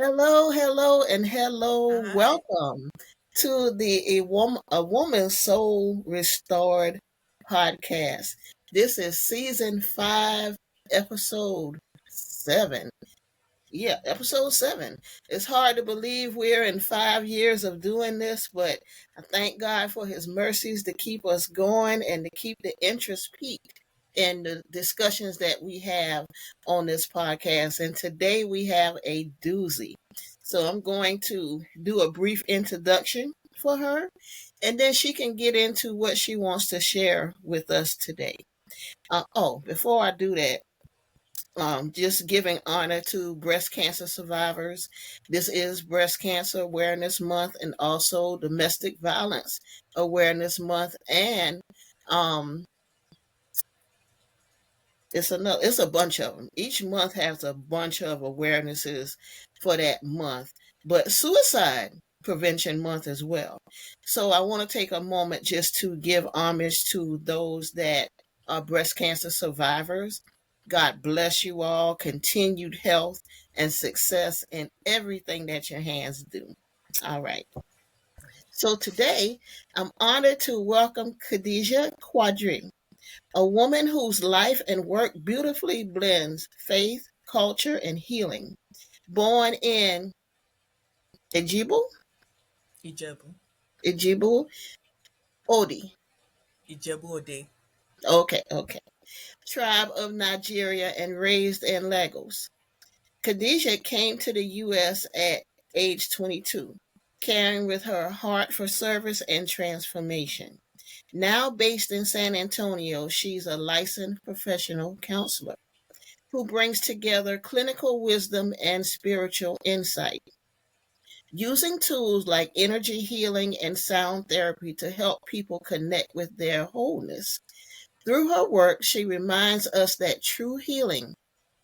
Hello, hello, and hello. Hi. Welcome to the A Woman's Soul Restored podcast. This is season 5, episode 7. Yeah, episode 7. It's hard to believe we're in 5 years of doing this, but I thank God for his mercies to keep us going and to keep the interest peaked in the discussions that we have on this podcast. And today we have a doozy. So I'm going to do a brief introduction for her, and then she can get into what she wants to share with us today. Before I do that, just giving honor to breast cancer survivors. This is Breast Cancer Awareness Month and also Domestic Violence Awareness Month. And um, it's a bunch of them. Each month has a bunch of awarenesses for that month, but Suicide Prevention Month as well. So I want to take a moment just to give homage to those that are breast cancer survivors. God bless you all. Continued health and success in everything that your hands do. All right. So today, I'm honored to welcome Khadijah Quadri, a woman whose life and work beautifully blends faith, culture, and healing. Born in Ijibu, Ijebu. Ijibu Odi. Ijebu Ode. Okay. Tribe of Nigeria and raised in Lagos. Khadijah came to the U.S. at age 22, carrying with her a heart for service and transformation. Now based in San Antonio, she's a licensed professional counselor who brings together clinical wisdom and spiritual insight, using tools like energy healing and sound therapy to help people connect with their wholeness. Through her work, she reminds us that true healing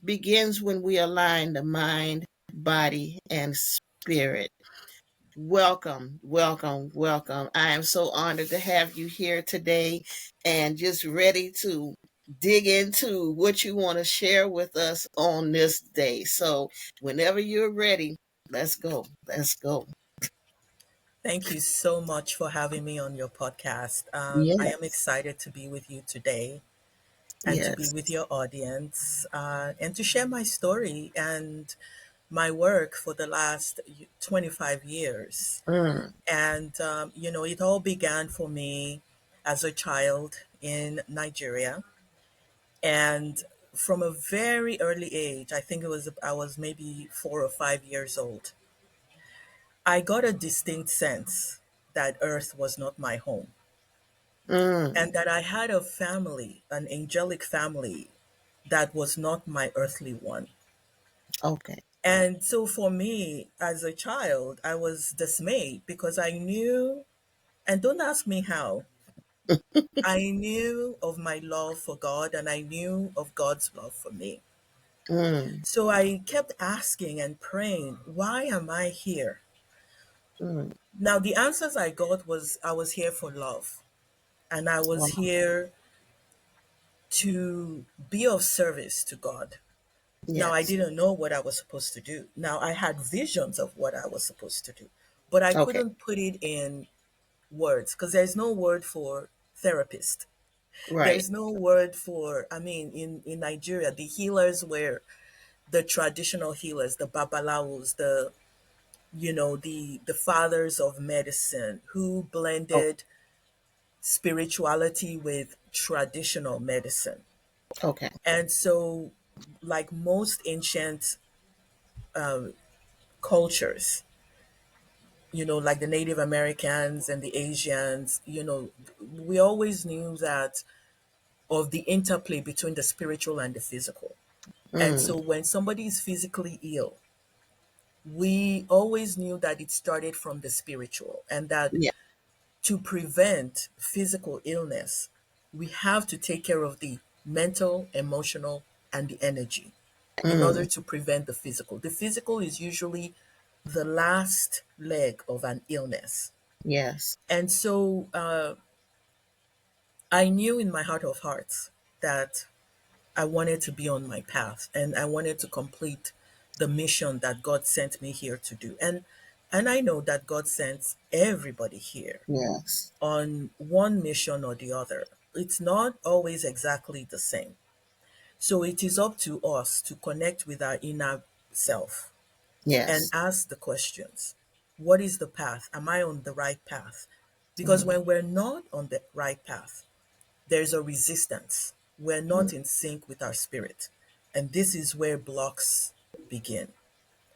begins when we align the mind, body, and spirit. Welcome, welcome, welcome. I am so honored to have you here today and just ready to dig into what you want to share with us on this day. So, whenever you're ready, let's go. Let's go. Thank you so much for having me on your podcast. I am Yes, excited to be with you today and to be yes. with your audience and to share my story and my work for the last 25 years. Mm, And it all began for me as a child in Nigeria. And from a very early age, I was maybe 4 or 5 years old. I got a distinct sense that Earth was not my home mm. and that I had a family, an angelic family, that was not my earthly one. Okay. And so for me, as a child, I was dismayed because I knew, and don't ask me how, I knew of my love for God and I knew of God's love for me. Mm, So I kept asking and praying, why am I here? mm. Now, the answers I got was I was here for love. And I was Wow. here to be of service to God. Now, I Yes. didn't know what I was supposed to do. Now, I had visions of what I was supposed to do, but I Okay. couldn't put it in words because there's no word for therapist. Right. There's no word for, in Nigeria, the healers were the traditional healers, the babalawos, the fathers of medicine who Oh, blended spirituality with traditional medicine. okay. And so, like most ancient cultures, like the Native Americans and the Asians, we always knew that of the interplay between the spiritual and the physical. And Mm, so, when somebody is physically ill, we always knew that it started from the spiritual and that yeah. to prevent physical illness, we have to take care of the mental, emotional, and the energy in order Mm, to prevent the physical. The physical is usually the last leg of an illness. yes. And so I knew in my heart of hearts that I wanted to be on my path and I wanted to complete the mission that God sent me here to do. And I know that God sends everybody here Yes. on one mission or the other. It's not always exactly the same. So it is up to us to connect with our inner self and Yes. ask the questions. What is the path? Am I on the right path? Because Mm, when we're not on the right path, there's a resistance. We're mm, not in sync with our spirit. And this is where blocks begin.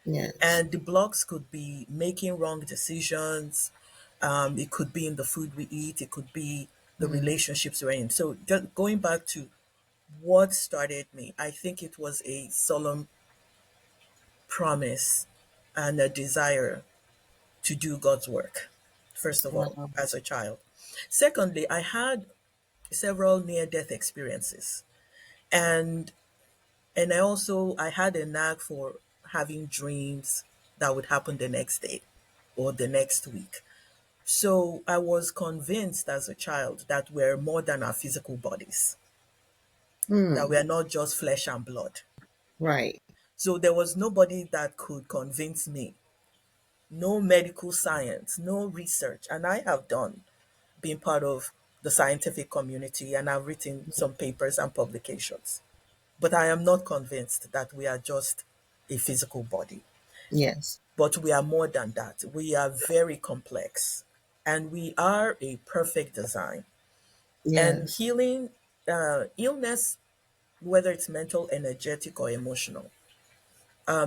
yes. And the blocks could be making wrong decisions. It could be in the food we eat. It could be the Mm, relationships we're in. So just going back to what started me, I think it was a solemn promise and a desire to do God's work, first of all, wow. as a child. Secondly, I had several near death experiences. And I had a knack for having dreams that would happen the next day or the next week. So I was convinced as a child that we're more than our physical bodies, that we Mm, are not just flesh and blood. right. So there was nobody that could convince me, no medical science, no research. And I have done, been part of the scientific community, and I've written some papers and publications. But I am not convinced that we are just a physical body. Yes. But we are more than that. We are very complex and we are a perfect design. And Yes. healing, illness, whether it's mental, energetic, or emotional,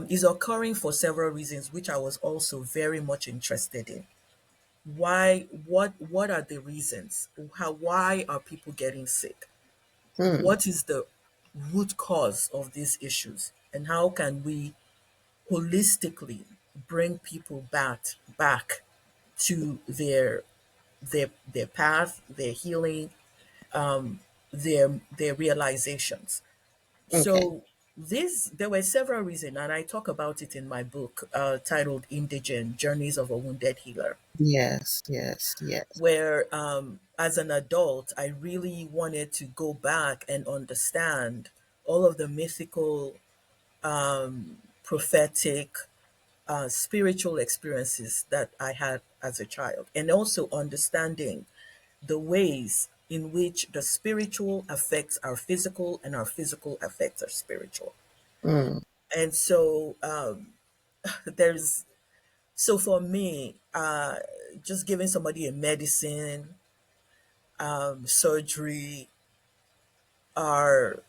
is occurring for several reasons, which I was also very much interested in. Why? What are the reasons? Why are people getting sick? Mm, What is the root cause of these issues? And how can we holistically bring people back to their path, their healing, their realizations. okay. So this there were several reasons, and I talk about it in my book titled Indigent Journeys of a Wounded Healer, Yes. Yes. Yes. where as an adult I really wanted to go back and understand all of the mythical, prophetic, spiritual experiences that I had as a child, and also understanding the ways in which the spiritual affects our physical and our physical affects our spiritual. Mm, And so there's so for me, just giving somebody a medicine, surgery, are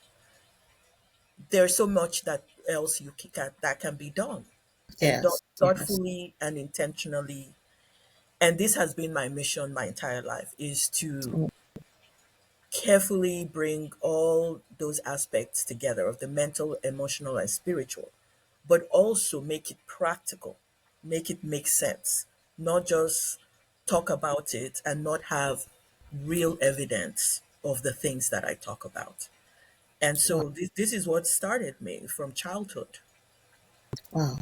there's so much that else that can be done and done yes. Yes. thoughtfully and intentionally. And this has been my mission my entire life, is to Mm, carefully bring all those aspects together of the mental, emotional, and spiritual, but also make it practical, make it make sense, not just talk about it and not have real evidence of the things that I talk about. And wow. so this is what started me from childhood. Wow.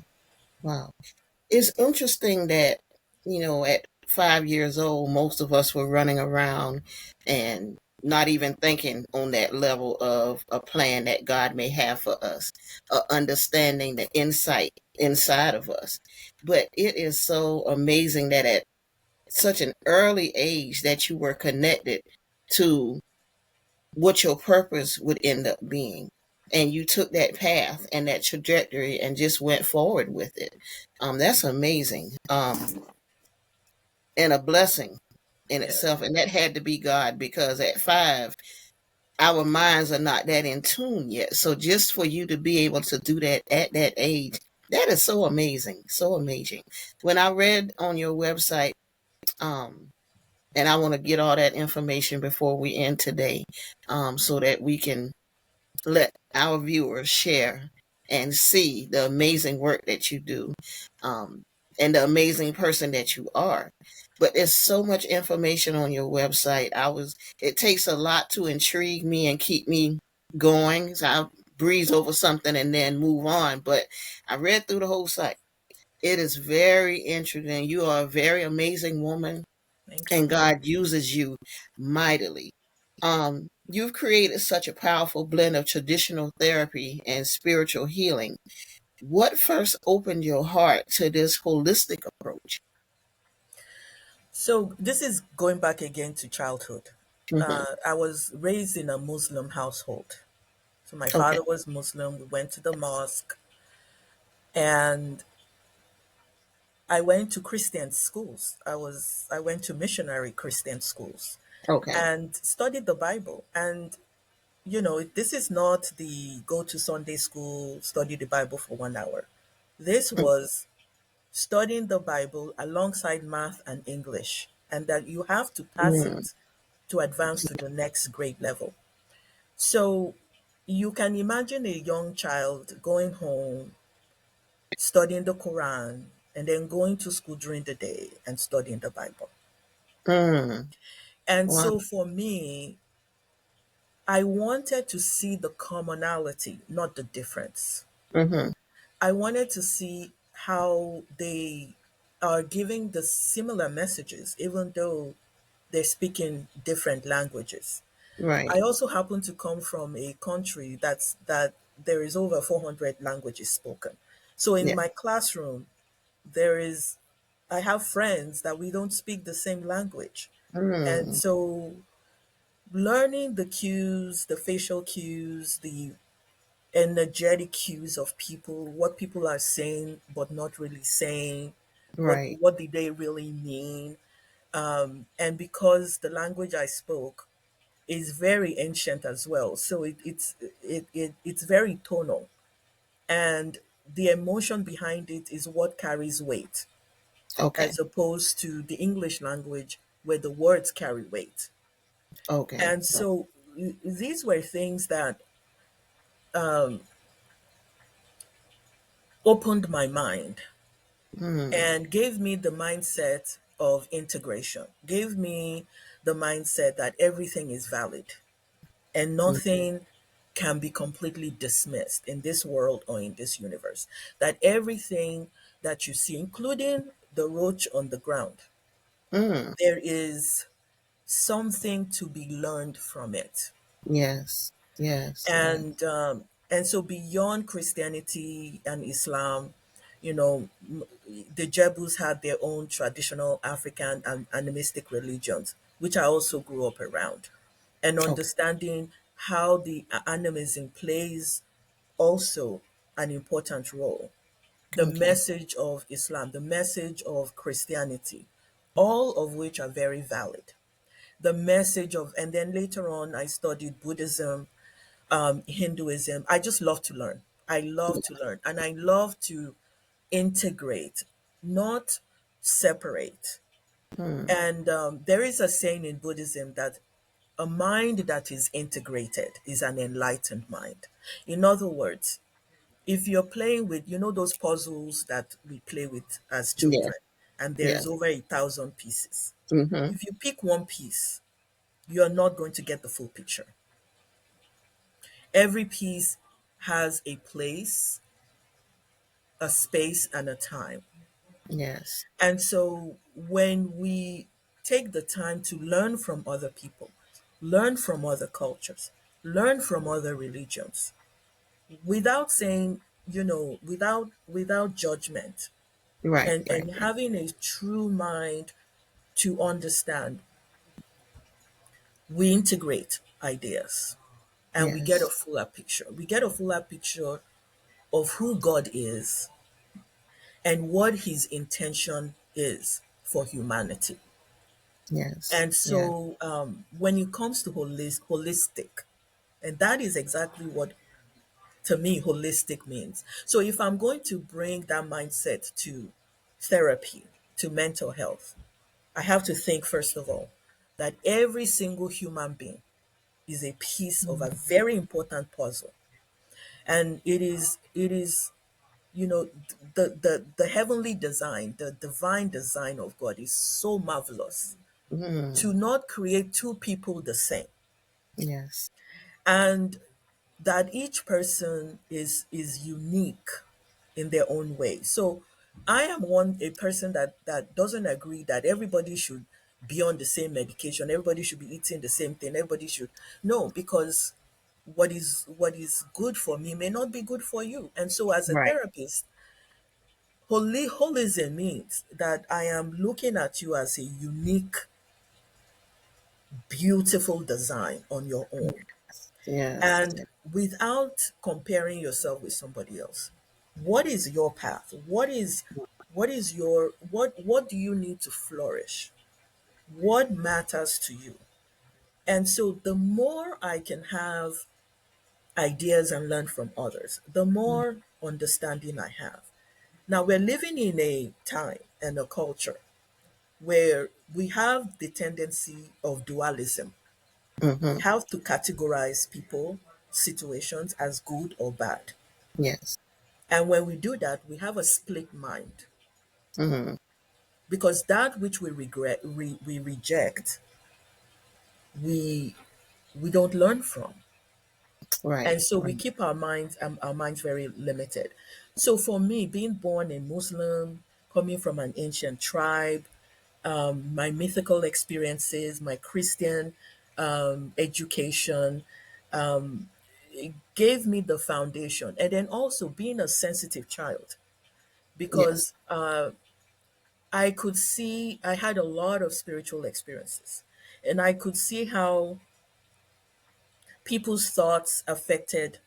Wow. It's interesting that, at 5 years old, most of us were running around and not even thinking on that level of a plan that God may have for us, understanding the insight inside of us. But it is so amazing that at such an early age that you were connected to what your purpose would end up being. And you took that path and that trajectory and just went forward with it. That's amazing. And a blessing in Yeah, itself. And that had to be God, because at 5, our minds are not that in tune yet. So just for you to be able to do that at that age, that is so amazing. So amazing. When I read on your website, um, and I want to get all that information before we end today, so that we can let our viewers share and see the amazing work that you do, um, and the amazing person that you are. But there's so much information on your website. It takes a lot to intrigue me and keep me going. So I breeze over something and then move on. But I read through the whole site. It is very interesting. You are a very amazing woman, thank and you. God uses you mightily. You've created such a powerful blend of traditional therapy and spiritual healing. What first opened your heart to this holistic approach? So this is going back again to childhood. Hmm. I was raised in a Muslim household. So my Okay. father was Muslim. We went to the mosque, and I went to Christian schools. I went to missionary Christian schools Okay. and studied the Bible. And this is not the go to Sunday school, study the Bible for 1 hour. This was studying the Bible alongside math and English, and that you have to pass Mm-hmm. it to advance to the next grade level. So you can imagine a young child going home, studying the Quran, and then going to school during the day and studying the Bible. Mm. And Wow. so for me, I wanted to see the commonality, not the difference. Mm-hmm. I wanted to see how they are giving the similar messages, even though they're speaking different languages. Right. I also happen to come from a country that there is over 400 languages spoken. So in Yeah. my classroom, there is I have friends that we don't speak the same language. And Mm. so learning the cues, the facial cues, the energetic cues of people, what people are saying but not really saying, Right. what did they really mean? And because the language I spoke is very ancient as well, so it's very tonal, and the emotion behind it is what carries weight, Okay. as opposed to the English language where the words carry weight. Okay. And so these were things that opened my mind Mm. and gave me the mindset of integration, gave me the mindset that everything is valid and Mm. nothing can be completely dismissed in this world or in this universe. That everything that you see, including the roach on the ground, Mm. there is something to be learned from it. Yes. Yes. Yes. And so beyond Christianity and Islam, the Jebus had their own traditional African and animistic religions, which I also grew up around, and Okay. understanding how the animism plays also an important role. The Okay. message of Islam, the message of Christianity, all of which are very valid. The message of, and then later on, I studied Buddhism, Hinduism. I just love to learn. I love to learn, and I love to integrate, not separate. Mm. And there is a saying in Buddhism that a mind that is integrated is an enlightened mind. In other words, if you're playing with, those puzzles that we play with as Yeah. children, and Yeah. there's over 1,000 pieces, Mm-hmm. if you pick one piece, you're not going to get the full picture. Every piece has a place, a space, and a time. Yes. And so when we take the time to learn from other people, learn from other cultures, learn from other religions, without saying, without judgment, Right. Right. and having a true mind to understand, we integrate ideas and we get a Yes. fuller picture. We get a fuller picture of who God is and what his intention is for humanity. Yes. And Yes. so when it comes to holistic, and that is exactly what, to me, holistic means. So if I'm going to bring that mindset to therapy, to mental health, I have to think, first of all, that every single human being is a piece of a Mm. very important puzzle. And it is the heavenly design, the divine design of God is so marvelous Mm. to not create two people the same, Yes. and that each person is unique in their own way. So I am a person that doesn't agree that everybody should be on the same medication, everybody should be eating the same thing, everybody should, no, because what is good for me may not be good for you. And so as a Right. therapist, holism means that I am looking at you as a unique, beautiful design on your own, Yes. and without comparing yourself with somebody else. What is your path? What do you need to flourish? What matters to you? And so the more I can have ideas and learn from others, the more understanding I have. Now we're living in a time and a culture where we have the tendency of dualism. We Mm-hmm. have to categorize people, situations as good or bad. Yes. And when we do that, we have a split mind, Mm-hmm. because that which we we reject, we we don't learn from. Right. And so we Right. keep our minds very limited. So for me, being born a Muslim, coming from an ancient tribe, my mythical experiences, my Christian education, it gave me the foundation. And then also being a sensitive child, Yes. because I could see I had a lot of spiritual experiences, and I could see how people's thoughts affected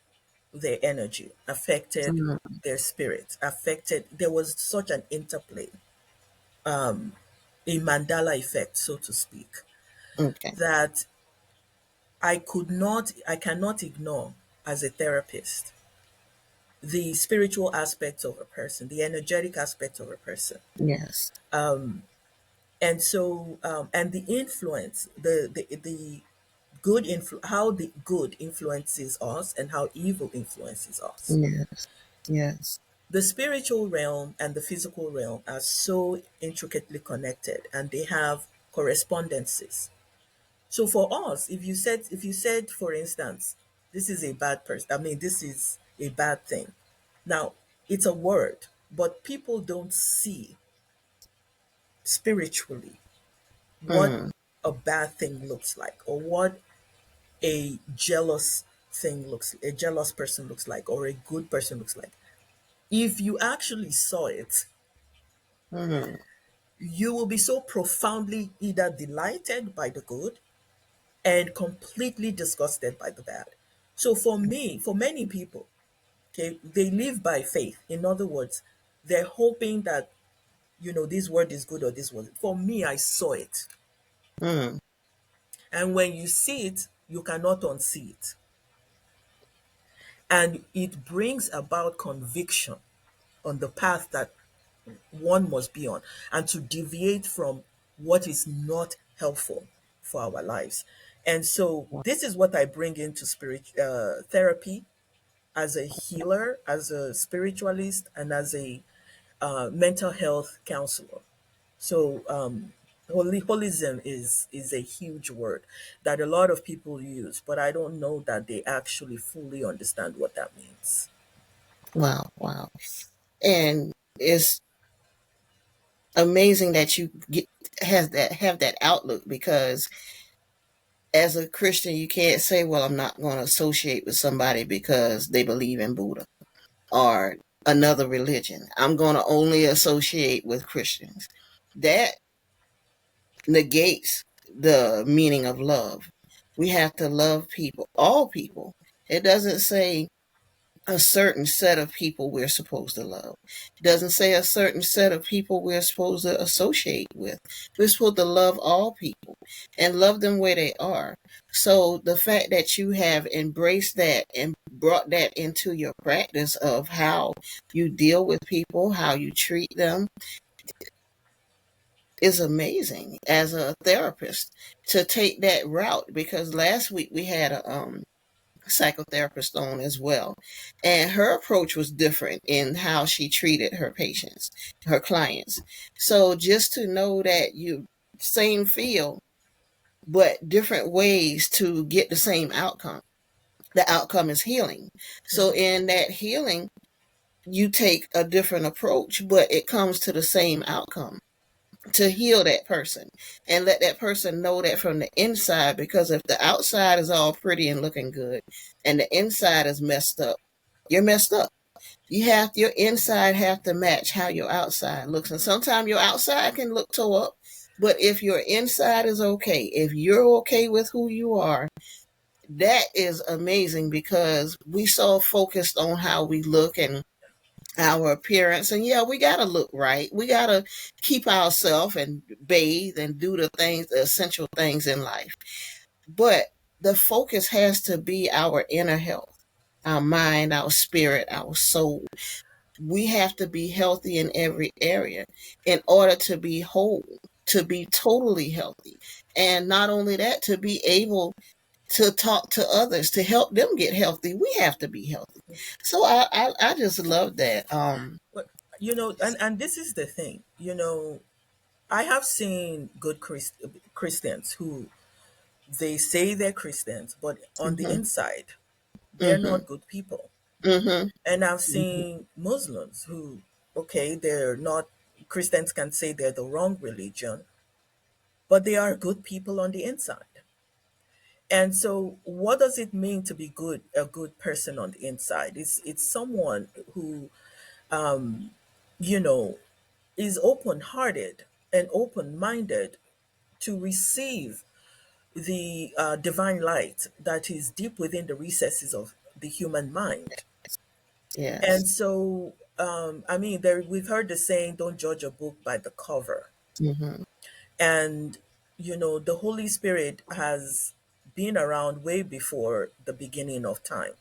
their energy, affected Mm-hmm. their spirit, affected. There was such an interplay, a Mandela effect, so to speak, Okay. that I cannot ignore as a therapist the spiritual aspects of a person, the energetic aspects of a person. Yes. And so, and the influence, the how the good influences us and how evil influences us. Yes. Yes. The spiritual realm and the physical realm are so intricately connected, and they have correspondences. So for us, if you said for instance, this is a bad person, I mean this is a bad thing. Now, it's a word, but people don't see spiritually what Mm-hmm. a bad thing looks like, or what a jealous person looks like, or a good person looks like. If you actually saw it, Mm-hmm. you will be so profoundly either delighted by the good and completely disgusted by the bad. So for me, for many people, okay, they live by faith. In other words, they're hoping that, this word is good or this was. For me, I saw it. Mm-hmm. And when you see it, you cannot unsee it. And it brings about conviction on the path that one must be on, and to deviate from what is not helpful for our lives. And so this is what I bring into spirit therapy, as a healer, as a spiritualist, and as a mental health counselor. So holism is a huge word that a lot of people use, but I don't know that they actually fully understand what that means. Wow. Wow. And it's amazing that you have that outlook, because as a Christian you can't say, well, I'm not going to associate with somebody because they believe in Buddha or another religion. I'm going to only associate with Christians. That negates the meaning of love. We have to love people, all people. It doesn't say a certain set of people we're supposed to love. It doesn't say a certain set of people we're supposed to associate with. We're supposed to love all people and love them where they are. So the fact that you have embraced that and brought that into your practice of how you deal with people, how you treat them, is amazing as a therapist to take that route. Because last week we had a psychotherapist on as well, and her approach was different in how she treated her patients, her clients. So just to know that you same field but different ways to get the same outcome, the outcome is healing. So Mhm. in that healing you take a different approach, but it comes to the same outcome. to heal that person and let that person know that from the inside, because if the outside is all pretty and looking good and the inside is messed up, you're messed up. Your inside have to match how your outside looks. And sometimes your outside can look tore up, but if your inside is okay, if you're okay with who you are, that is amazing, because we so focused on how we look and our appearance. And yeah, we got to look right. We got to keep ourselves and bathe and do the things, the essential things in life. But the focus has to be our inner health, our mind, our spirit, our soul. We have to be healthy in every area in order to be whole, to be totally healthy. And not only that, to be able to talk to others, to help them get healthy, we have to be healthy. So I just love that. But and this is the thing. I have seen good Christians who they say they're Christians, but on the Mhm. inside, they're Mhm. not good people. Mhm. And I've Mhm. seen Muslims who, okay, they're not, Christians can say they're the wrong religion, but they are good people on the inside. And so, what does it mean to be a good person on the inside? It's someone who, you know, is open hearted and open minded to receive the divine light that is deep within the recesses of the human mind. Yes. And so, I mean, we've heard the saying, don't judge a book by the cover. Mhm. And, the Holy Spirit has been around way before the beginning of time.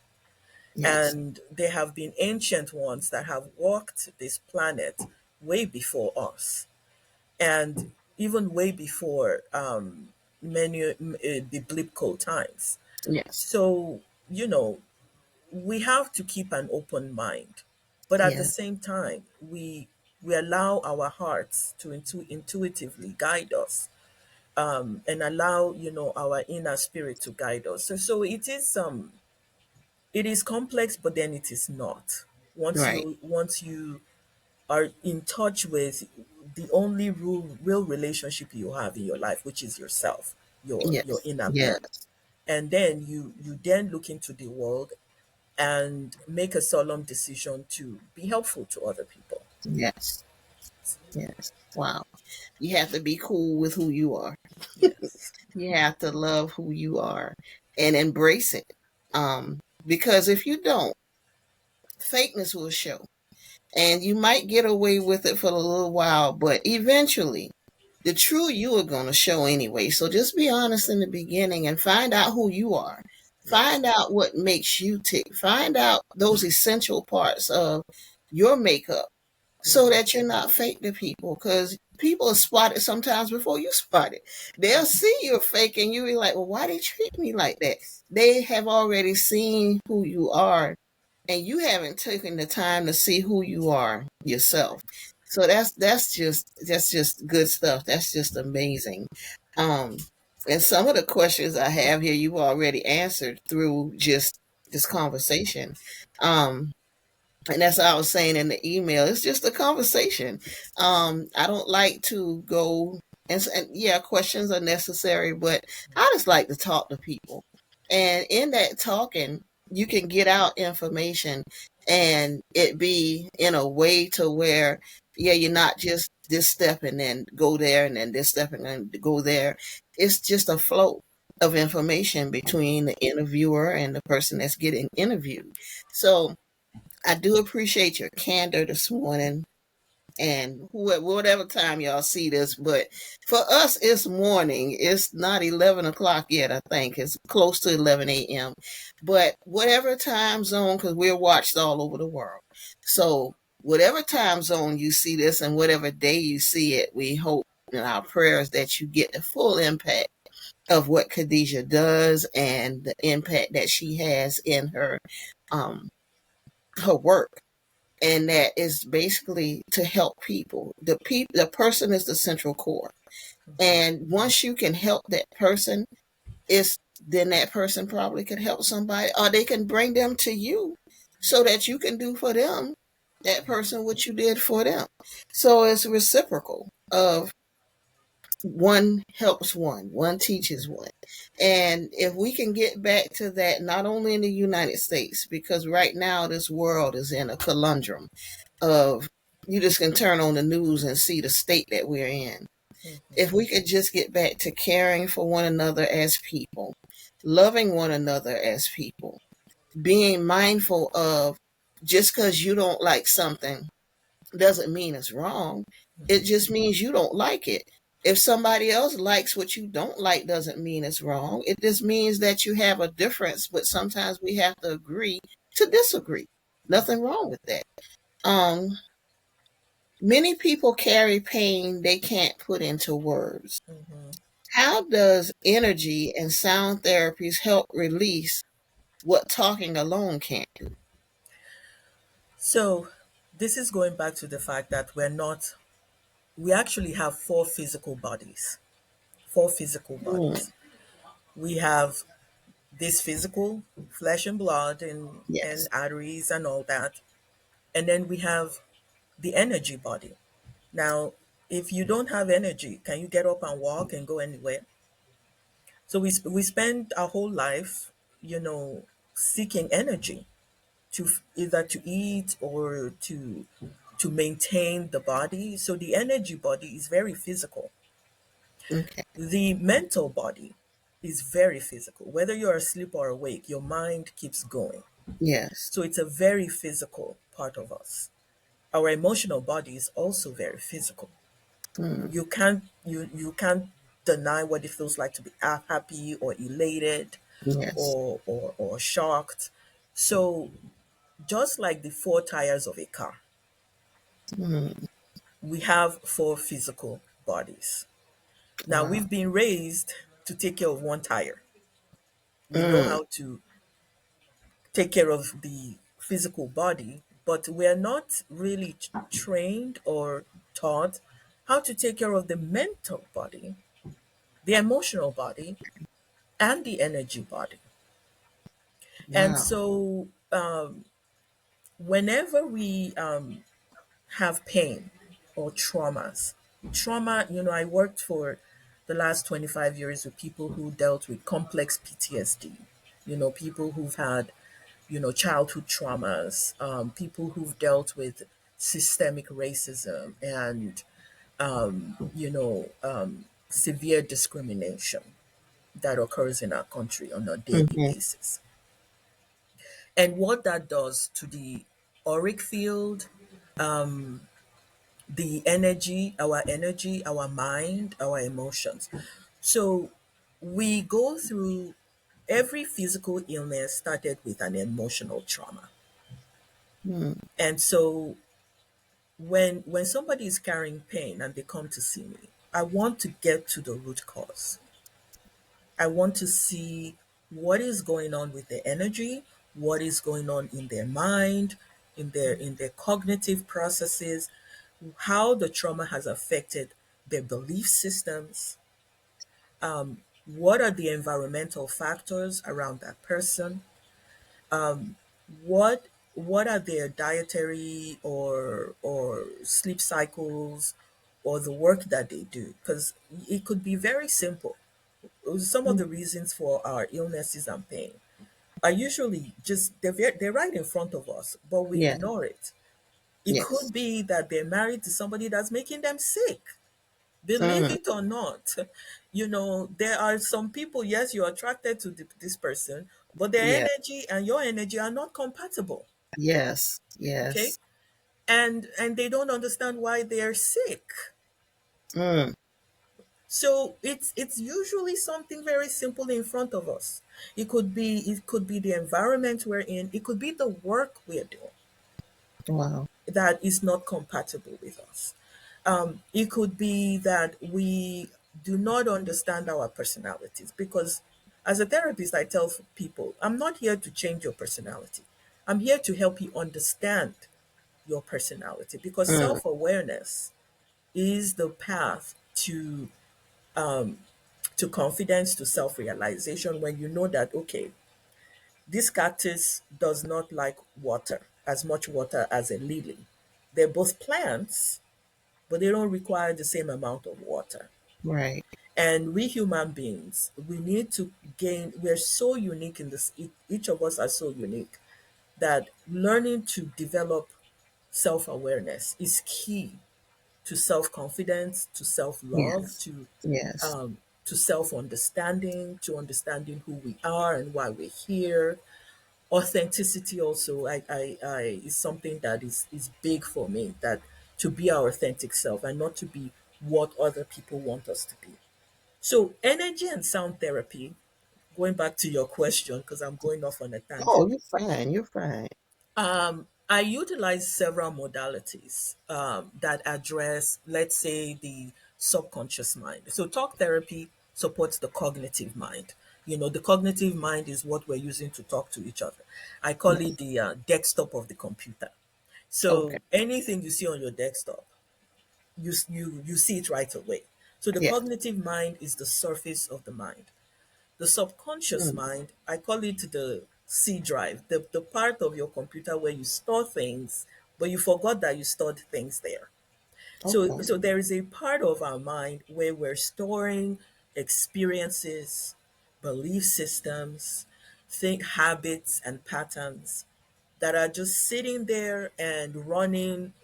Yes. And there have been ancient ones that have walked this planet way before us. And even way before many biblical times. Yes. So, you know, we have to keep an open mind, but at the Yes. same time, we allow our hearts to intuitively guide us, and allow our inner spirit to guide us. So it is complex, but then it is not. Right. Once you are in touch with the only real relationship you have in your life, which is yourself, your Yes. inner Yes. being, and then you then look into the world and make a solemn decision to be helpful to other people. Yes. Yes. Wow. You have to be cool with who you are. Yes. You have to love who you are and embrace it. Because if you don't, fakeness will show. And you might get away with it for a little while, but eventually the true you are going to show anyway. So just be honest in the beginning and find out who you are. Yes. Find out what makes you tick. Find out those essential parts of your makeup so Hmm. that you're not fake to people, because people spot it sometimes before you spot it. They'll see you're fake and you'll be like, well, why they treat me like that? They have already seen who you are and you haven't taken the time to see who you are yourself. So that's just good stuff. That's just amazing. Um, and some of the questions I have here, you've already answered through just this conversation. Um, and that's what I was saying in the email. It's just a conversation. I don't like to go and yeah, questions are necessary, but I just like to talk to people. And in that talking, you can get out information and it be in a way to where, yeah, you're not just this step and then go there and then this step and then go there. It's just a flow of information between the interviewer and the person that's getting interviewed. So I do appreciate your candor this morning and whatever time y'all see this, but for us it's morning. It's not 11 o'clock yet. I think it's close to 11 a.m., but whatever time zone, because we're watched all over the world, so whatever time zone you see this and whatever day you see it, we hope in our prayers that you get the full impact of what Khadijah does and the impact that she has in um her work, and that is basically to help people. The person is the central core, and once you can help that person, it's then that person probably could help somebody, or they can bring them to you, so that you can do for them that person what you did for them. So it's reciprocal of one helps one, one teaches one. And if we can get back to that, not only in the United States, because right now this world is in a conundrum of, you just can turn on the news and see the state that we're in. If we could just get back to caring for one another as people, loving one another as people, being mindful of, just because you don't like something doesn't mean it's wrong. It just means you don't like it. If somebody else likes what you don't like, doesn't mean it's wrong. It just means that you have a difference, but sometimes we have to agree to disagree. Nothing wrong with that. Um, Many people carry pain they can't put into words. Hmm. How does energy and sound therapies help release what talking alone can't do? So this is going back to the fact that we actually have four physical bodies. Four physical Mm, bodies. We have this physical flesh and blood and yes. arteries and all that. And then we have the energy body. Now, if you don't have energy, can you get up and walk and go anywhere? So we spend our whole life, seeking energy either to eat or to maintain the body. So the energy body is very physical. Okay. The mental body is very physical. Whether you're asleep or awake, your mind keeps going. Yes. So it's a very physical part of us. Our emotional body is also very physical. Mm, You can't deny what it feels like to be happy or elated yes. or shocked. So just like the four tires of a car, Mm, we have four physical bodies. Now wow. we've been raised to take care of one tire. We know Mm, how to take care of the physical body, but we're not really trained or taught how to take care of the mental body, the emotional body, and the energy body. And wow. so, whenever we have pain or trauma, I worked for the last 25 years with people who dealt with complex PTSD, people who've had childhood traumas, people who've dealt with systemic racism and severe discrimination that occurs in our country on a daily Hmm. basis. And what that does to the auric field, the energy, our mind, our emotions. So we go through every physical illness started with an emotional trauma. Mm, And so when somebody is carrying pain and they come to see me, I want to get to the root cause. I want to see what is going on with their energy, what is going on in their mind, in their cognitive processes, how the trauma has affected their belief systems, what are the environmental factors around that person, what what are their dietary or sleep cycles or the work that they do, because it could be very simple. Some of mm, the reasons for our illnesses and pain are usually just they're right in front of us, but we yeah. ignore it. It Yes. could be that they're married to somebody that's making them sick. Believe Mm, it or not, there are some people, yes, you're attracted to this person, but their yeah. energy and your energy are not compatible. Yes. Okay. Yes. And they don't understand why they're sick. Mm, So it's usually something very simple in front of us. It could be the environment we're in, it could be the work we're doing wow. that is not compatible with us. It could be that we do not understand our personalities, because as a therapist, I tell people, I'm not here to change your personality. I'm here to help you understand your personality, because Mm, self awareness is the path to confidence, to self realization. When you know that, okay, this cactus does not like water, as much water as a lily. They're both plants, but they don't require the same amount of water. Right. And we human beings, we need to gain, we're so unique in this, each of us are so unique that learning to develop self awareness is key to self confidence, to self love, Yes. Yes. to self understanding, to understanding who we are and why we're here. Authenticity also, I is something that is big for me. That to be our authentic self and not to be what other people want us to be. So energy and sound therapy. Going back to your question because I'm going off on a tangent. Oh, you're fine. You're fine. I utilize several modalities that address, let's say, the subconscious mind. So, talk therapy supports the cognitive mind. You know, the cognitive mind is what we're using to talk to each other. I call it Yes. the desktop of the computer. Okay. So, anything you see on your desktop, you see it right away. So, the Yes. cognitive mind is the surface of the mind. The subconscious Mm. mind, I call it the C drive, the part of your computer where you store things, but you forgot that you stored things there. Okay. So there is a part of our mind where we're storing experiences, belief systems, think habits and patterns that are just sitting there and running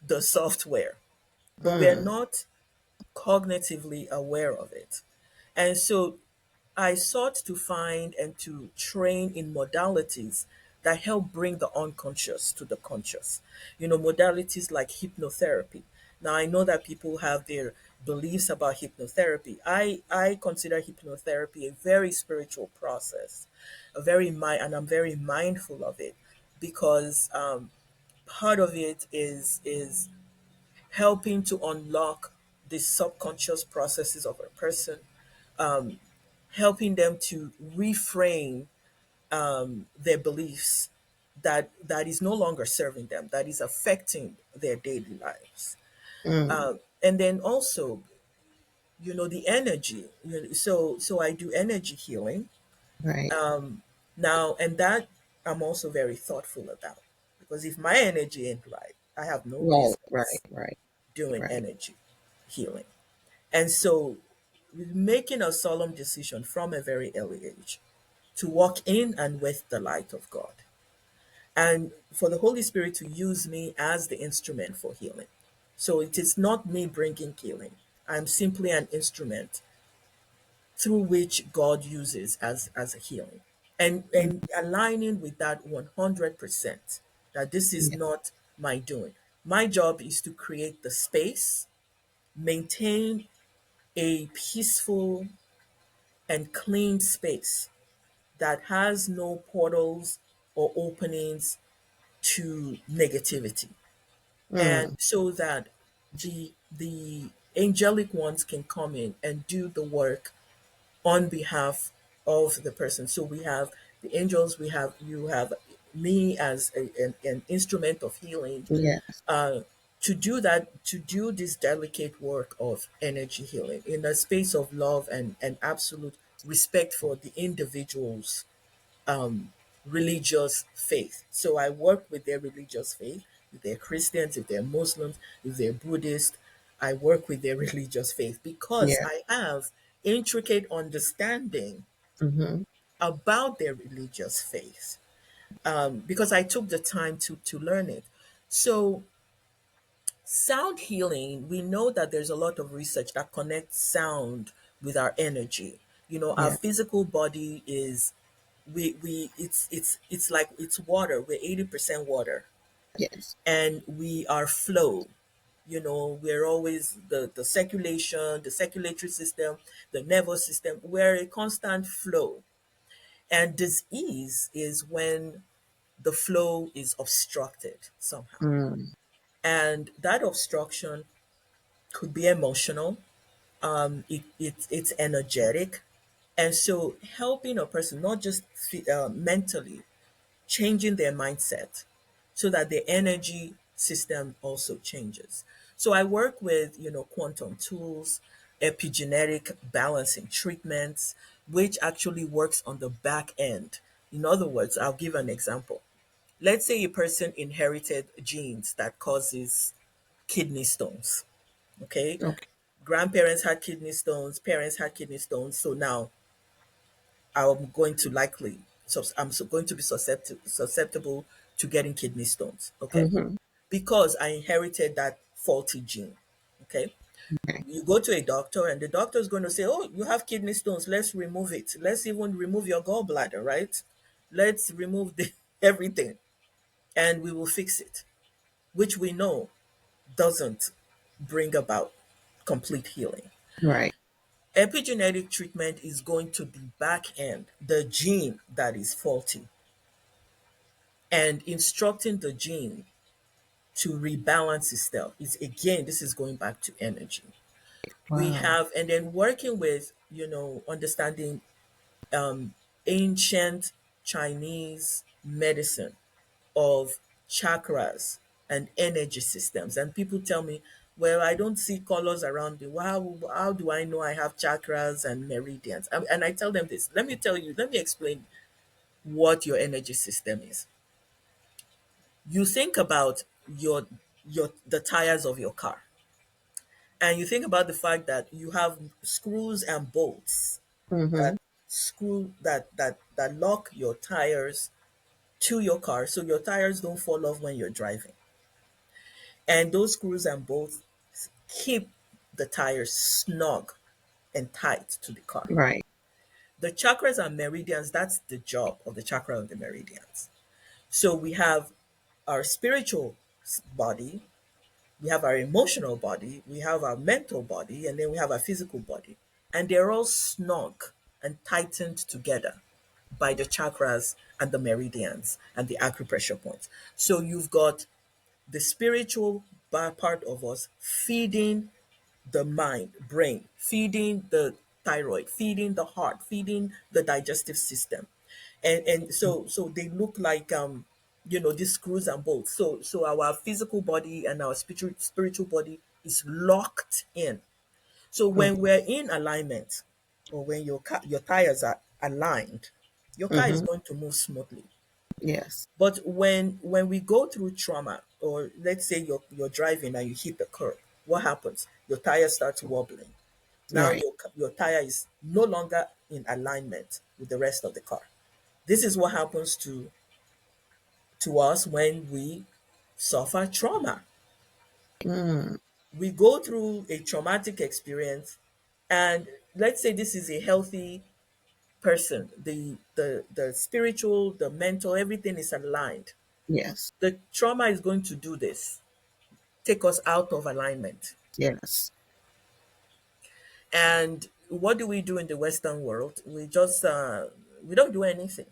the software, but we're Mm. not cognitively aware of it. And so I sought to find and to train in modalities that help bring the unconscious to the conscious. You know, modalities like hypnotherapy. Now, I know that people have their beliefs about hypnotherapy. I consider hypnotherapy a very spiritual process, and I'm very mindful of it because part of it is helping to unlock the subconscious processes of a person, helping them to reframe their beliefs that is no longer serving them, that is affecting their daily lives. Mm. And then also, you know, the energy. So I do energy healing Right. now, and that I'm also very thoughtful about because if my energy ain't right, I have no Right. Right. business Right. doing Right. energy healing. And so, making a solemn decision from a very early age to walk in and with the light of God, and for the Holy Spirit to use me as the instrument for healing. So, it is not me bringing healing, I'm simply an instrument through which God uses as a healing. Mm. And aligning with that 100%, that this is Yeah. not my doing. My job is to create the space, maintain a peaceful and clean space that has no portals or openings to negativity, and Mm. so that the angelic ones can come in and do the work on behalf of the person. So we have the angels, we have you have me as an instrument of healing, Yes. uh, to do that, to do this delicate work of energy healing in a space of love and absolute respect for the individual's religious faith. So I work with their religious faith. If they're Christians, if they're Muslims, if they're Buddhist, I work with their religious faith because Yeah. I have intricate understanding Mm-hmm. about their religious faith, because I took the time to learn it. So sound healing, we know that there's a lot of research that connects sound with our energy. You know, our Yeah. physical body is, we it's like it's water. We're 80% water, Yes. and we are flow. You know, we're always the circulation, the circulatory system, the nervous system. We're a constant flow. And disease is when the flow is obstructed somehow. Mm. And that obstruction could be emotional, it's energetic. And so helping a person, not just mentally, changing their mindset so that the energy system also changes. So I work with, you know, quantum tools, epigenetic balancing treatments, which actually works on the back end. In other words, I'll give an example. Let's say a person inherited genes that causes kidney stones. Okay, Okay. Grandparents had kidney stones, parents had kidney stones, so now I'm going to likely, so going to be susceptible to getting kidney stones. Okay, Mm-hmm. because I inherited that faulty gene. Okay, Okay. you go to a doctor and the doctor is going to say, "Oh, you have kidney stones. Let's remove it. Let's even remove your gallbladder, right? Let's remove the everything, and we will fix it," which we know doesn't bring about complete healing. Right. Epigenetic treatment is going to be back end the gene that is faulty and instructing the gene to rebalance itself. Is again, this is going back to energy. We Wow. have, and then working with, understanding ancient Chinese medicine of chakras and energy systems. And people tell me, well, I don't see colors around me. How do I know I have chakras and meridians? And I tell them this. Let me explain what your energy system is. You think about the tires of your car, and you think about the fact that you have screws and bolts Mm-hmm. that that lock your tires to your car so your tires don't fall off when you're driving. And those screws and bolts keep the tires snug and tight to the car. Right. The chakras and meridians, that's the job of the chakra and the meridians. So we have our spiritual body, we have our emotional body, we have our mental body, and then we have our physical body. And they're all snug and tightened together by the chakras and the meridians and the acupressure points. So you've got the spiritual part of us feeding the mind, brain, feeding the thyroid, feeding the heart, feeding the digestive system. And so they look like these screws and bolts. So our physical body and our spiritual body is locked in. So when we're in alignment, or when your tires are aligned, your car is Mm-hmm. going to move smoothly. Yes. But when we go through trauma, or let's say you're driving and you hit the curb, what happens? Your tire starts wobbling. Now Right. your tire is no longer in alignment with the rest of the car. This is what happens to us when we suffer trauma. Mm. We go through a traumatic experience, and let's say this is a healthy person. The spiritual, the mental, everything is aligned. Yes. The trauma is going to do this, take us out of alignment. Yes. And what do we do in the Western world? We don't do anything.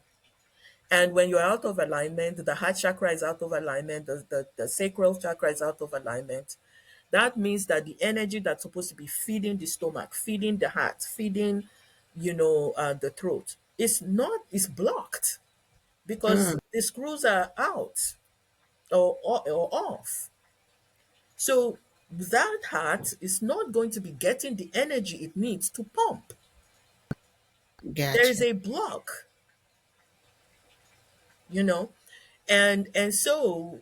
And when you're out of alignment, the heart chakra is out of alignment, the sacral chakra is out of alignment. That means that the energy that's supposed to be feeding the stomach, feeding the heart, feeding, the throat, is blocked because Mm. the screws are out, or off. So that heart is not going to be getting the energy it needs to pump. There is Gotcha. a block, you know, and so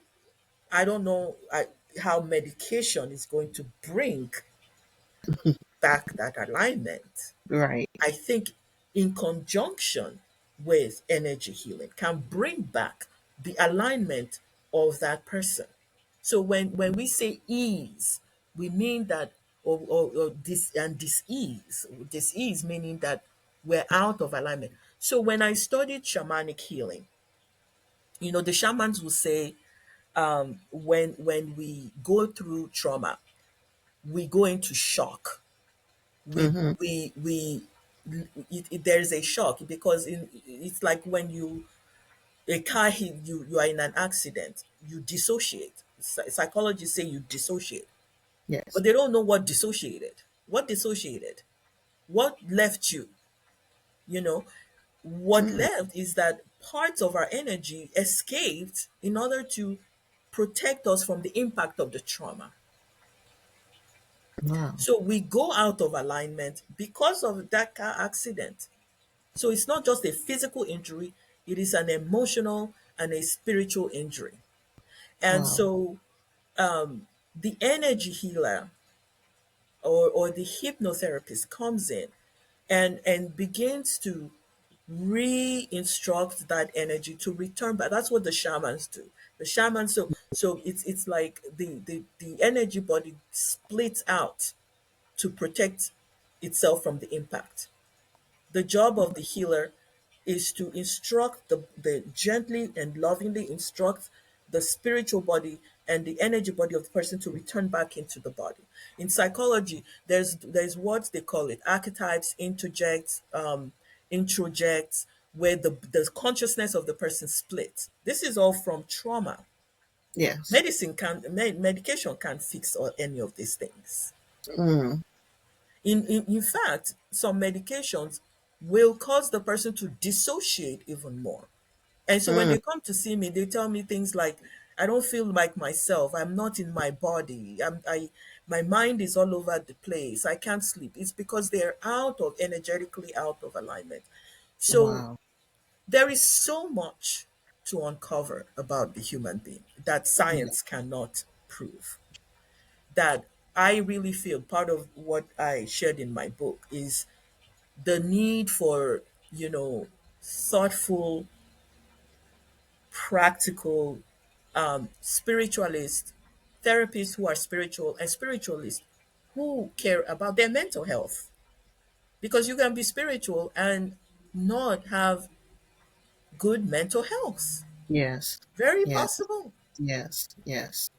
I don't know how medication is going to bring back that alignment. Right. I think in conjunction with energy healing can bring back the alignment of that person. So when we say ease, we mean that, or this and dis-ease meaning that we're out of alignment. So when I studied shamanic healing, the shamans will say, when we go through trauma, we go into shock. We Mm-hmm. we we there's a shock because it's like when a car hit you, you are in an accident, you dissociate. Psychologists say you dissociate, Yes. but they don't know what dissociated, what left you. You know, what Mm. left is that parts of our energy escaped in order to protect us from the impact of the trauma. Wow. So we go out of alignment because of that car accident. So it's not just a physical injury, it is an emotional and a spiritual injury. And Wow. so the energy healer or the hypnotherapist comes in and begins to re-instruct that energy to return back. That's what the shamans do. The shamans, so it's like the energy body splits out to protect itself from the impact. The job of the healer is to instruct the gently and lovingly instruct the spiritual body and the energy body of the person to return back into the body. In psychology, there's what they call it archetypes, interjects, introjects, where the consciousness of the person splits. This is all from trauma. Yes. Medication can't fix any of these things. Mm. In fact, some medications will cause the person to dissociate even more. And so when Mm. they come to see me, they tell me things like, I don't feel like myself. I'm not in my body. My mind is all over the place. I can't sleep. It's because they're energetically out of alignment. So Wow. there is so much to uncover about the human being that Yeah. science cannot prove. That I really feel part of what I shared in my book is the need for, thoughtful, practical spiritualists, therapists who are spiritual, and spiritualists who care about their mental health. Because you can be spiritual and not have good mental health. Yes. Very Yes. possible. Yes. Yes.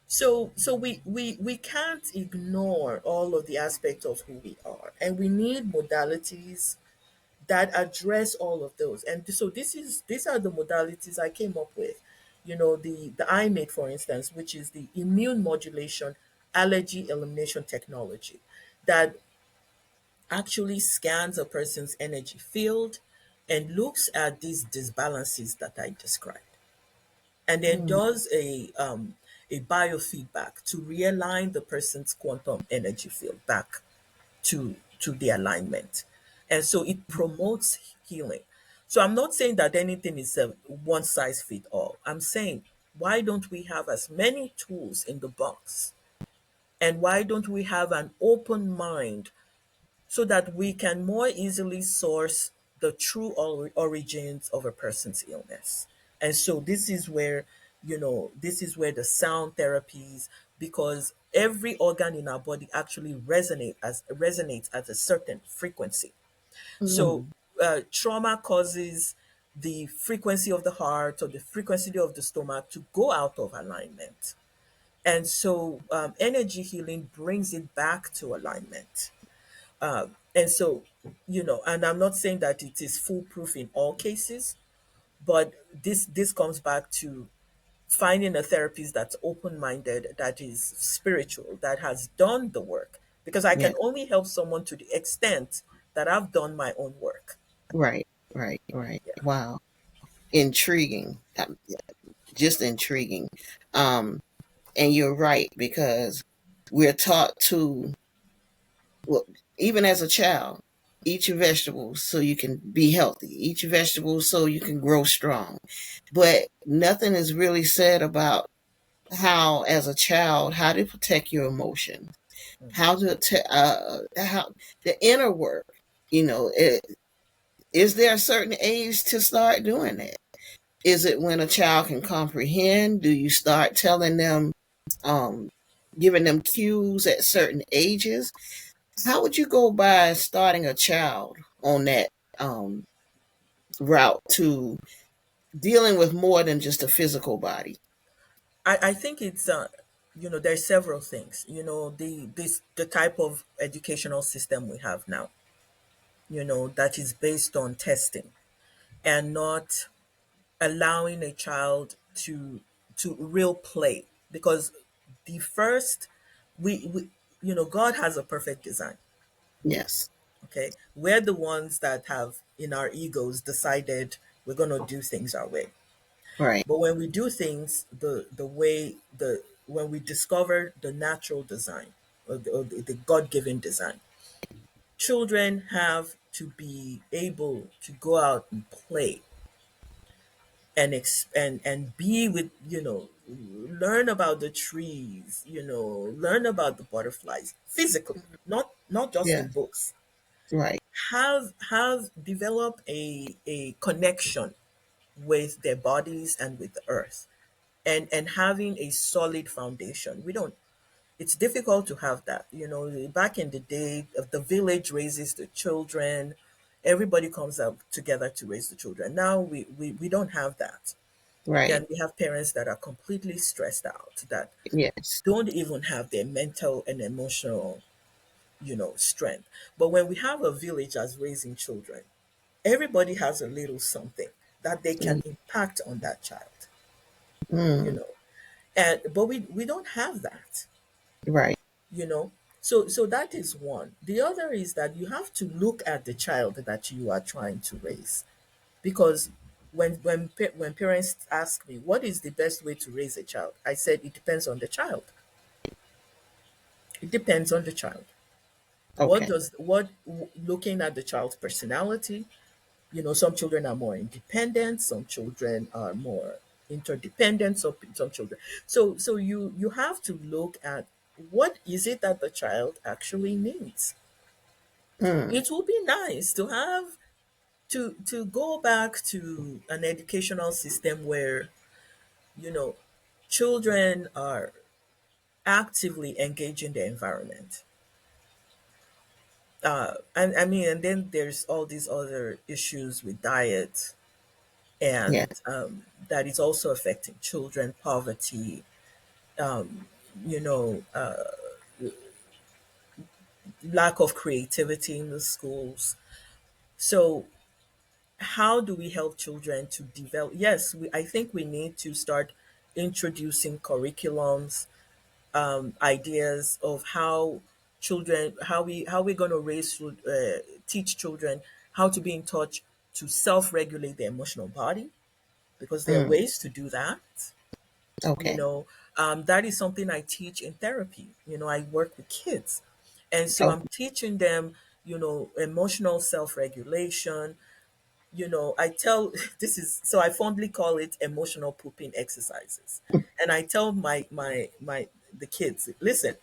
So we can't ignore all of the aspects of who we are. And we need modalities that address all of those. And so these are the modalities I came up with. The IMATE, for instance, which is the immune modulation allergy elimination technology that actually scans a person's energy field and looks at these disbalances that I described, and then Mm. does a biofeedback to realign the person's quantum energy field back to the alignment. And so it promotes healing. So I'm not saying that anything is a one size fit all. I'm saying, why don't we have as many tools in the box, and why don't we have an open mind so that we can more easily source the true origins of a person's illness. And so this is where the sound therapies, because every organ in our body actually resonates at a certain frequency. So Mm. trauma causes the frequency of the heart or the frequency of the stomach to go out of alignment. And so energy healing brings it back to alignment. And so, and I'm not saying that it is foolproof in all cases, but this comes back to finding a therapist that's open-minded, that is spiritual, that has done the work. Because I Yeah. can only help someone to the extent that I've done my own work. Right. Right. Right. Yeah. Wow. Intriguing. Yeah, just intriguing. Um, and you're right because we're taught to, well, even as a child, eat your vegetables so you can be healthy. Eat your vegetables so you can grow strong. But nothing is really said about how, as a child, how to protect your emotions, how to how the inner work. Is there a certain age to start doing that? Is it when a child can comprehend? Do you start telling them, um, giving them cues at certain ages? How would you go by starting a child on that um, route to dealing with more than just a physical body? I think it's there's several things. The type of educational system we have now, that is based on testing and not allowing a child to real play. Because the first we God has a perfect design. Yes. Okay, we're the ones that have in our egos decided we're going to do things our way. Right. But when we do things the way the when we discover the natural design, or the god-given design, children have to be able to go out and play and be with learn about the trees, learn about the butterflies physically, not just in Yeah. books. Right. Have develop a connection with their bodies and with the earth, and having a solid foundation. We don't It's difficult to have that. Back in the day, the village raises the children, everybody comes up together to raise the children. Now we don't have that. Right. And we have parents that are completely stressed out, that Yes. don't even have their mental and emotional, strength. But when we have a village as raising children, everybody has a little something that they can Mm. impact on that child, you Mm. know. And but we don't have that, Right. you know. So that is one. The other is that you have to look at the child that you are trying to raise, because when parents ask me what is the best way to raise a child, I said it depends on the child. It depends on the child. What Okay. does what Looking at the child's personality. Some children are more independent, some children are more interdependent, some children. So you have to look at what is it that the child actually needs. Mm. It would be nice to have to go back to an educational system where, you know, children are actively engaging the environment. And I mean, and then there's all these other issues with diet, Yeah. and that is also affecting children, poverty, um, you know, uh, lack of creativity in the schools. So, how do we help children to develop? Yes, I think we need to start introducing curriculums, ideas of how we're going to teach children how to be in touch to self-regulate their emotional body, because there are Mm. ways to do that. you Okay. know that is something I teach in therapy. I work with kids, and so Oh. I'm teaching them, emotional self-regulation. I tell I fondly call it emotional pooping exercises. And I tell my the kids, listen,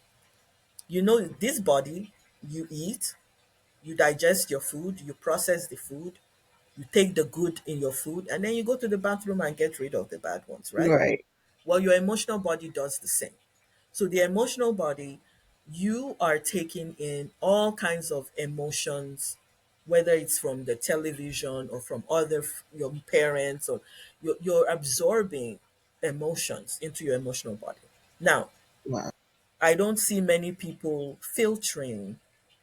this body, you eat, you digest your food, you process the food, you take the good in your food, and then you go to the bathroom and get rid of the bad ones, right? Right. Well, your emotional body does the same. So the emotional body, you are taking in all kinds of emotions, whether it's from the television or from your parents, or you're absorbing emotions into your emotional body. Now, Wow. I don't see many people filtering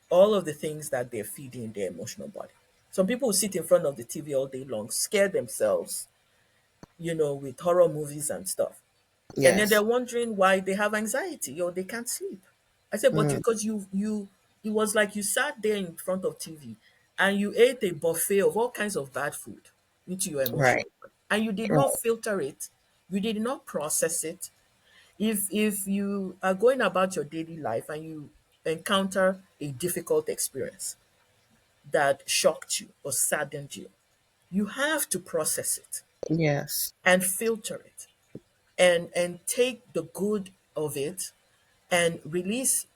all of the things that they're feeding their emotional body. Some people will sit in front of the TV all day long, scare themselves, with horror movies and stuff. And then they're Yes. wondering why they have anxiety or they can't sleep. I said, but Mm. because it was like you sat there in front of TV and you ate a buffet of all kinds of bad food into your Right. emotional body, and you did Right. not filter it, you did not process it. If you are going about your daily life and you encounter a difficult experience that shocked you or saddened you, you have to process it Yes. and filter it, and take the good of it and release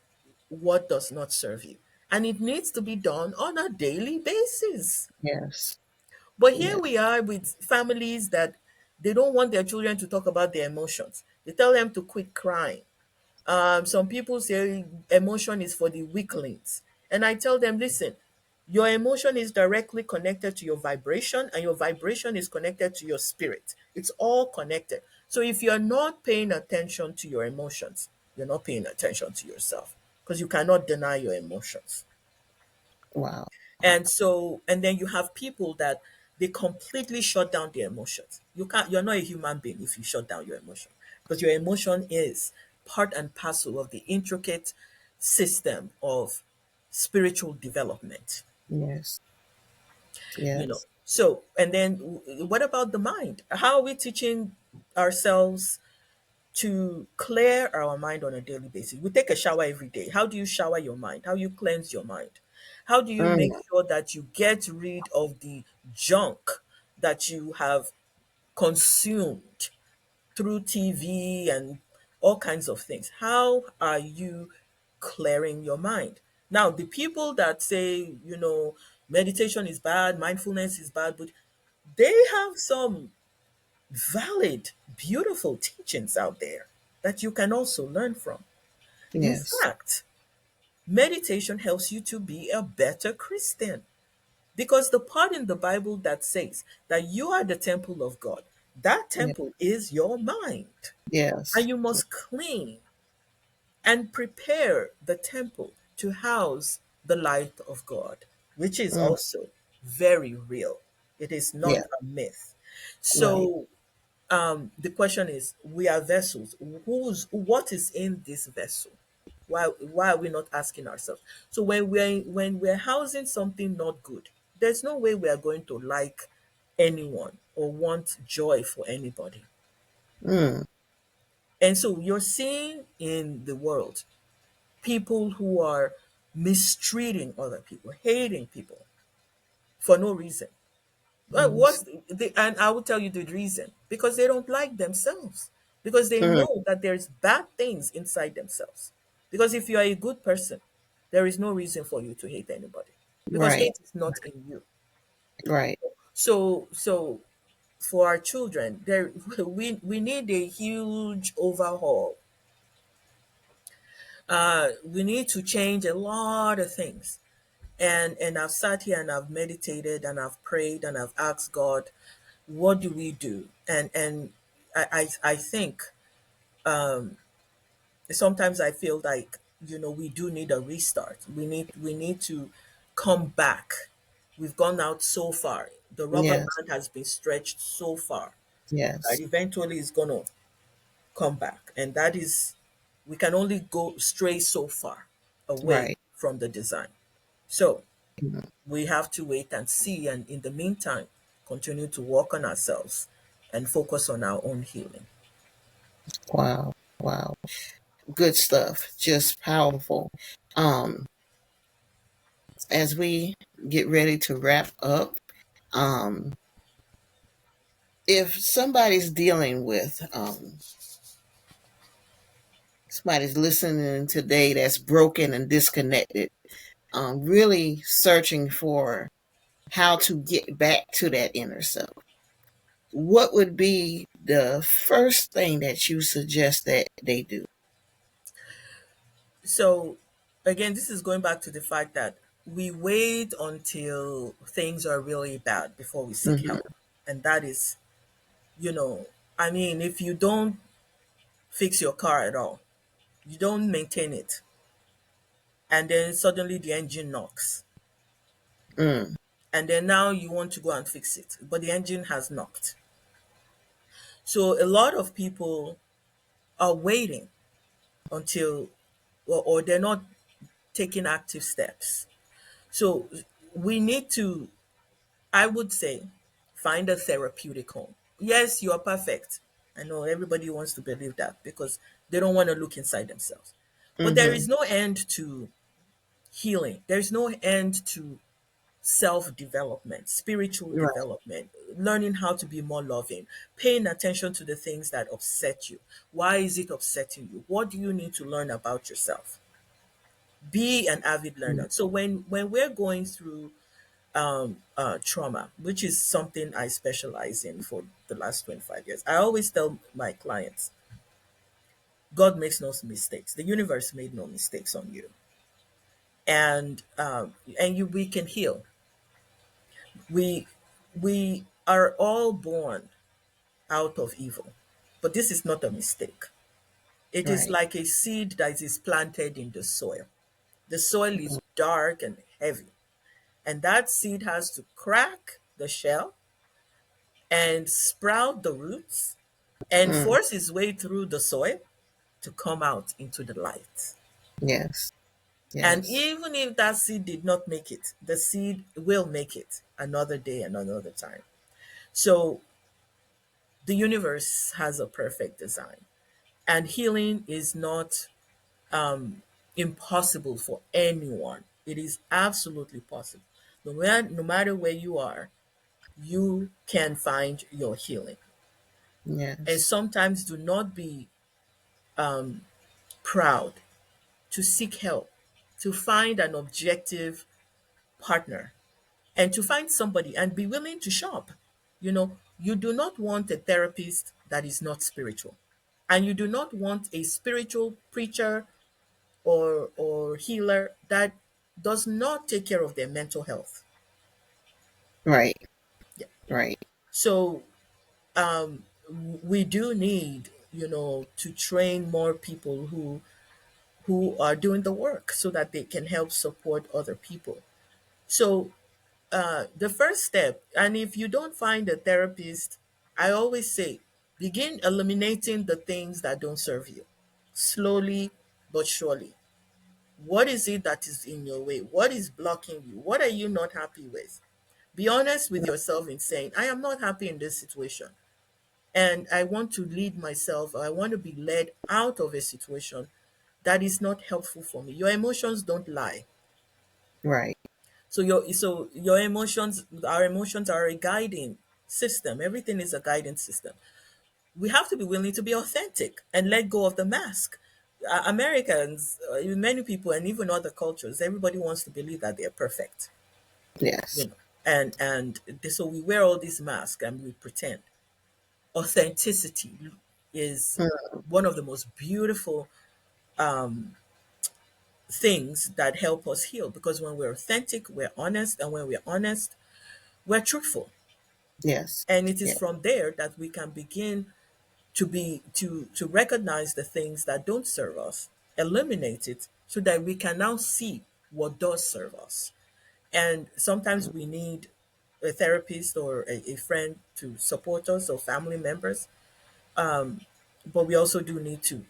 what does not serve you. And it needs to be done on a daily basis. Yes. But here Yeah. we are with families that they don't want their children to talk about their emotions. They tell them to quit crying. Some people say emotion is for the weaklings. And I tell them, listen, your emotion is directly connected to your vibration, and your vibration is connected to your spirit. It's all connected. So if you're not paying attention to your emotions, you're not paying attention to yourself, because you cannot deny your emotions. Wow. And then you have people that they completely shut down their emotions. You're not a human being if you shut down your emotion, because your emotion is part and parcel of the intricate system of spiritual development. Yes. Yes. So, and then what about the mind? How are we teaching ourselves to clear our mind on a daily basis? We take a shower every day. How do you shower your mind? How you cleanse your mind? How do you make Mm. sure that you get rid of the junk that you have consumed through TV and all kinds of things. How are you clearing your mind? Now, the people that say, meditation is bad, mindfulness is bad, but they have some valid, beautiful teachings out there that you can also learn from. In Yes. fact, meditation helps you to be a better Christian because the part in the Bible that says that you are the temple of God, that Yeah. temple is your mind. And Yes. you must clean and prepare the temple to house the light of God, which is Mm. also very real. It is Yeah. not a myth. Right. So the question is, we are vessels. What is in this vessel? Why are we not asking ourselves? So when we're housing something not good, there's no way we are going to like anyone or want joy for anybody. Mm. And so you're seeing in the world people who are mistreating other people, hating people for no reason. Well, Yes. and I will tell you the reason, because they don't like themselves, because they Mm. know that there's bad things inside themselves. Because if you are a good person, there is no reason for you to hate anybody, because Right. hate is not in you. Right. So for our children, there we need a huge overhaul. We need to change a lot of things. And I've sat here and I've meditated and I've prayed and I've asked God, what do we do? And I think sometimes I feel like, we do need a restart. We need to come back. We've gone out so far. The rubber Yes. band has been stretched so far that Yes. eventually it's gonna come back. And that is, we can only go stray so far away Right. from the design. So Mhm. we have to wait and see, and in the meantime, continue to work on ourselves and focus on our own healing. Wow. Wow. Good stuff. Just powerful. Um, as we get ready to wrap up, um, if somebody's dealing with somebody's listening today that's broken and disconnected, really searching for how to get back to that inner self, what would be the first thing that you suggest that they do? So, again, this is going back to the fact that we wait until things are really bad before we seek Hmm. help. And that is, you know, I mean, if you don't fix your car at all, you don't maintain it, and then suddenly the engine knocks, Mm. and then now you want to go and fix it, but the engine has knocked. So, a lot of people are waiting until, or they're not taking active steps. So, we need to, I would say, find a therapeutic home. Yes, you are perfect. I know everybody wants to believe that because they don't want to look inside themselves. But there Hmm. is no end to healing. There's no end to self development, spiritual Right. development, learning how to be more loving, paying attention to the things that upset you. Why is it upsetting you? What do you need to learn about yourself? Be an avid learner. So when we're going through trauma, which is something I specialize in for the last 25 years. I always tell my clients, God makes no mistakes. The universe made no mistakes on you, and we can heal. We we are all born out of evil, but this is not a mistake. It is Right. like a seed that is planted in the soil. The soil is dark and heavy, and that seed has to crack the shell and sprout the roots and Mm. force its way through the soil to come out into the light. Yes. And Yes. even if that seed did not make it, the seed will make it another day and another time. So the universe has a perfect design, and healing is not impossible for anyone. It is absolutely possible. No matter where you are, you can find your healing. And Yes. sometimes do not be proud to seek help, to find an objective partner, and to find somebody and be willing to shop. You do not want a therapist that is not spiritual. And you do not want a spiritual preacher or healer that does not take care of their mental health. Right. Yeah. Right. So we do need, to train more people who are doing the work so that they can help support other people. So the first step, and if you don't find a therapist, I always say begin eliminating the things that don't serve you, slowly but surely. What is it that is in your way? What is blocking you? What are you not happy with? Be honest with yourself in saying, I am not happy in this situation. And I want to lead myself, or I want to be led out of a situation that is not helpful for me. Your emotions don't lie. Right. So your emotions, our emotions are a guiding system. Everything is a guiding system. We have to be willing to be authentic and let go of the mask. Americans, many people, and even other cultures, everybody wants to believe that they're perfect, you Yes. know, so we wear all these masks and we pretend. Authenticity is Mm. one of the most beautiful things that help us heal, because when we're authentic, we're honest, and when we're honest, we're truthful. Yes. And it is Yeah. from there that we can begin to recognize the things that don't serve us, eliminate it, so that we can now see what does serve us. And sometimes we need a therapist or a friend to support us, or family members. But we also do need to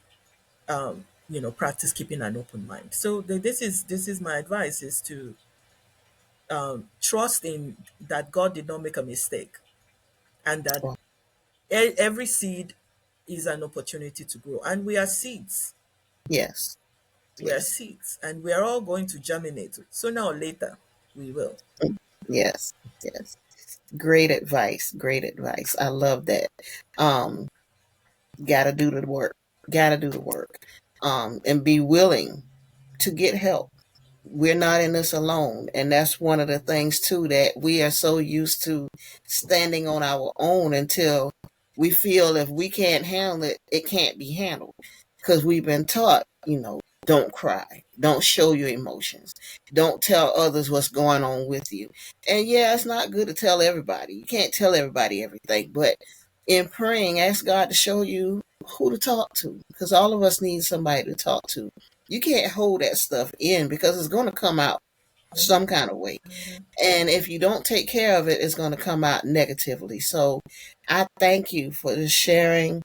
practice keeping an open mind. So this is my advice, is to trust in that God did not make a mistake, and that Well, every seed is an opportunity to grow, and we are seeds. yes. We are Yes. seeds, and we are all going to germinate. Sooner or later, we will. Yes. Yes. Great advice. Great advice. I love that. Um, gotta do the work. Gotta do the work. And be willing to get help. We're not in this alone. And that's one of the things too, that we are so used to standing on our own until we feel if we can't handle it, it can't be handled. Because we've been taught, don't cry, don't show your emotions, don't tell others what's going on with you. And yeah, it's not good to tell everybody. You can't tell everybody everything, but in praying, ask God to show you who to talk to, because all of us need somebody to talk to. You can't hold that stuff in, because it's going to come out some kind of way. And if you don't take care of it, it's going to come out negatively. So I thank you for the sharing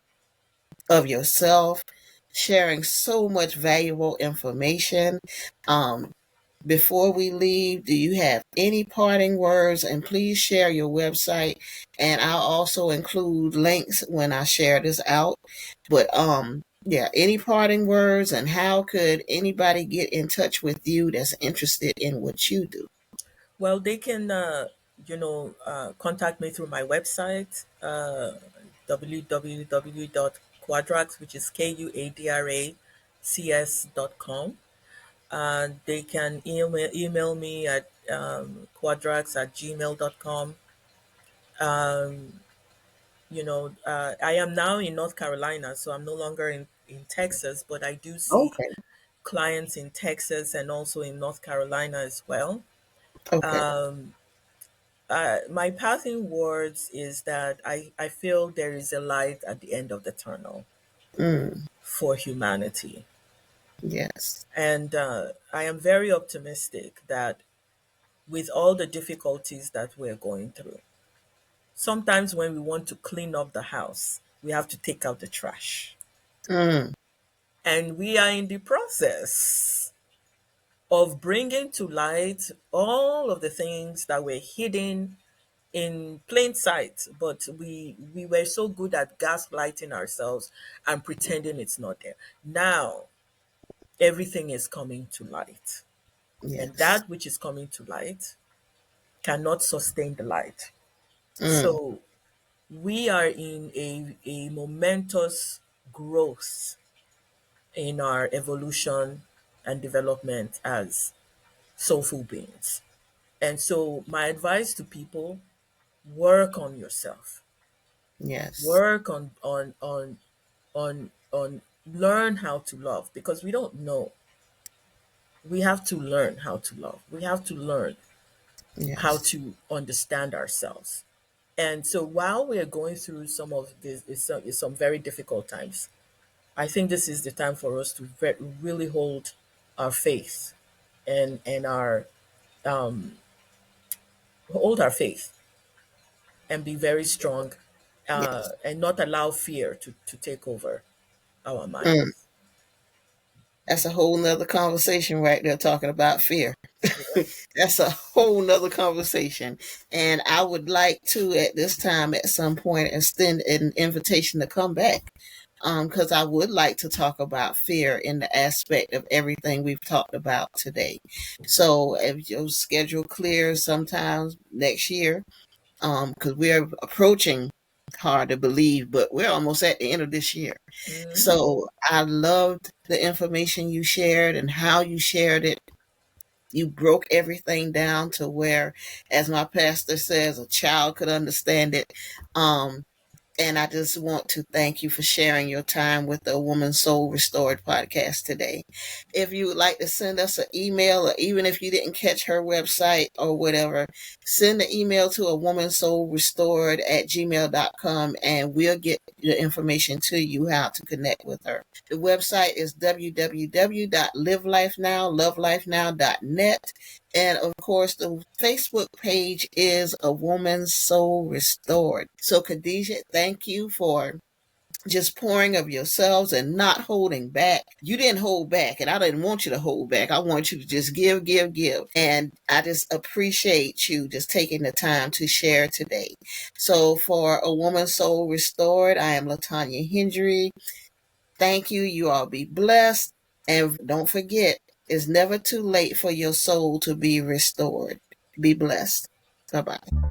of yourself, sharing so much valuable information. Um, Before we leave, do you have any parting words? And please share your website. And I'll also include links when I share this out. But yeah, any parting words, and how could anybody get in touch with you that's interested in what you do? Well, they can, contact me through my website, www.quadrax, which is quadracs.com. And they can email me at quadrax@gmail.com. I am now in North Carolina, so I'm no longer in Texas, but I do see Okay. clients in Texas and also in North Carolina as well. Okay. Um, my passing words is that I feel there is a light at the end of the tunnel Mm, for humanity. yes. And I am very optimistic that with all the difficulties that we're going through, sometimes when we want to clean up the house, we have to take out the trash. Mm, And we are in the process of bringing to light all of the things that were hidden in plain sight, but we were so good at gaslighting ourselves and pretending it's not there. Now everything is coming to light, and yes. that which is coming to light cannot sustain the light. Mm, So We are in a momentous growth in our evolution and development as soulful beings. And so, my advice to people: work on yourself, Yes. work on learn how to love, because we don't know. We have to learn how to love. We have to learn how Yes. to understand ourselves. And so, while we are going through some of this, some very difficult times, I think this is the time for us to really hold our faith and our hold our faith and be very strong, Yes. and not allow fear to take over our Mm. minds. That's a whole nother conversation right there talking about fear. Yeah. That's a whole nother conversation. And I would like to, at this time, at some point, extend an invitation to come back. Because I would like to talk about fear in the aspect of everything we've talked about today. So if your schedule clears sometimes next year, because we're approaching, hard to believe, but we're almost at the end of this year. Hmm. So I loved the information you shared and how you shared it. You broke everything down to where, as my pastor says, a child could understand it. Um, and I just want to thank you for sharing your time with the Woman Soul Restored podcast today. If you would like to send us an email, or even if you didn't catch her website or whatever, send an email to a woman soul restored at gmail.com and we'll get the information to you how to connect with her. The website is www.livelifenow.lovelifenow.net. And of course, the Facebook page is A Woman's Soul Restored. So, Khadijah, thank you for just pouring of yourselves and not holding back. You didn't hold back, and I didn't want you to hold back. I want you to just give, give, give. And I just appreciate you just taking the time to share today. So, for A Woman's Soul Restored, I am Latanya Hendry. Thank you. You all be blessed. And don't forget, it's never too late for your soul to be restored. Be blessed. Bye bye.